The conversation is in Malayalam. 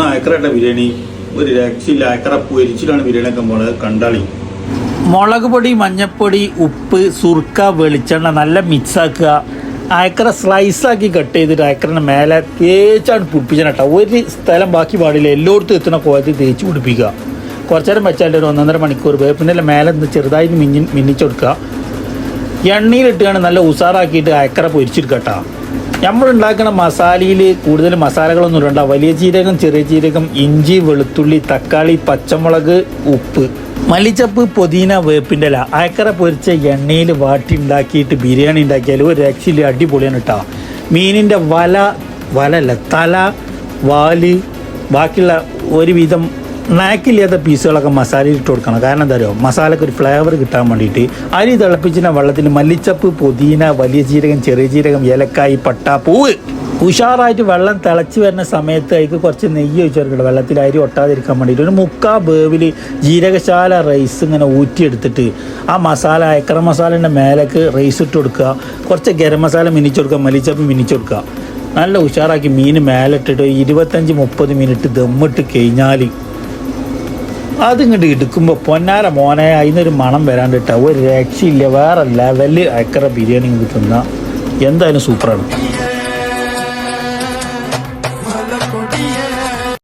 അയക്കറയുടെ ബിരിയാണി ഒരു രക്ഷയില്ല. അയക്കറ പൊരിച്ചിട്ടാണ് ബിരിയാണിയൊക്കെ പോണത്. കണ്ടാളി. മുളക് പൊടി, മഞ്ഞൾപ്പൊടി, ഉപ്പ്, സുർക്ക, വെളിച്ചെണ്ണ നല്ല മിക്സാക്കുക. അയക്കറ സ്ലൈസാക്കി കട്ട് ചെയ്തിട്ട് അയക്കറിൻ്റെ മേലെ തേച്ചാണ് പിടിപ്പിച്ചാൽ കേട്ടോ. ഒരു സ്ഥലം ബാക്കി പാടില്ല, എല്ലായിടത്തും എത്തുന്ന കോലത്തിൽ തേച്ച് പിടിപ്പിക്കുക. കുറച്ച് നേരം വെച്ചാൽ ഒരു 1.5 മണിക്കൂർ വേപ്പിൻ്റെ മേലെ ചെറുതായിട്ട് മിന്നിച്ചെടുക്കുക. എണ്ണയിലിട്ടാണ് നല്ല ഉസാറാക്കിയിട്ട് അയക്കറ പൊരിച്ചെടുക്കുക കേട്ടോ. നമ്മളുണ്ടാക്കുന്ന മസാലയിൽ കൂടുതൽ മസാലകളൊന്നും ഇടണ്ട. വലിയ ജീരകം, ചെറിയ ജീരകം, ഇഞ്ചി, വെളുത്തുള്ളി, തക്കാളി, പച്ചമുളക്, ഉപ്പ്, മല്ലിച്ചപ്പ്, പുതിന, വേപ്പിൻ്റെ ഇല. അയക്കറ പൊരിച്ച എണ്ണയിൽ വാട്ടി ഉണ്ടാക്കിയിട്ട് ബിരിയാണി ഉണ്ടാക്കിയാൽ ഒരു രക്ഷയിൽ അടിപൊളിയാണ് കേട്ടോ. മീനിൻ്റെ തല, വാല്, ബാക്കിയുള്ള ഒരുവിധം നാക്കില്ലാത്ത പീസുകളൊക്കെ മസാലയിൽ ഇട്ട് കൊടുക്കണം. കാരണം എന്താ പറയുക, മസാലയ്ക്ക് ഒരു ഫ്ലേവർ കിട്ടാൻ വേണ്ടിയിട്ട്. അരി തിളപ്പിച്ചിട്ട് വെള്ളത്തിൽ മല്ലിച്ചപ്പ്, പുതിന, വലിയ ജീരകം, ചെറിയ ജീരകം, ഏലക്കായ്, പട്ട, പൂവ് ഉഷാറായിട്ട് വെള്ളം തിളച്ച് വരുന്ന സമയത്ത് അതിക്ക് കുറച്ച് നെയ്യ് ഒഴിച്ച് കൊടുക്കണം. വെള്ളത്തിൽ അരി ഒട്ടാതിരിക്കാൻ വേണ്ടിയിട്ട് ഒരു 3/4 വേവിൽ ജീരകശാല റൈസ് ഇങ്ങനെ ഊറ്റിയെടുത്തിട്ട് ആ മസാല, അയക്കറ മസാലേൻ്റെ മേലേക്ക് റൈസ് ഇട്ട് കൊടുക്കുക. കുറച്ച് ഗരം മസാല മിനിച്ച് കൊടുക്കുക, മല്ലിച്ചപ്പ് മിനിച്ച് കൊടുക്കുക. നല്ല ഉഷാറാക്കി മീൻ മേലിട്ടിട്ട് 25-30 മിനിറ്റ് ദമ്മിട്ട് കഴിഞ്ഞാൽ അതിങ്ങോട്ട് എടുക്കുമ്പോൾ പൊന്നാര മോനെ അതിനൊരു മണം വരാണ്ടിട്ട ഒരു രക്ഷയില്ല. വേറെ ലെവല് അയക്കറ ബിരിയാണി തിന്നാൽ എന്തായാലും സൂപ്പറാണ്.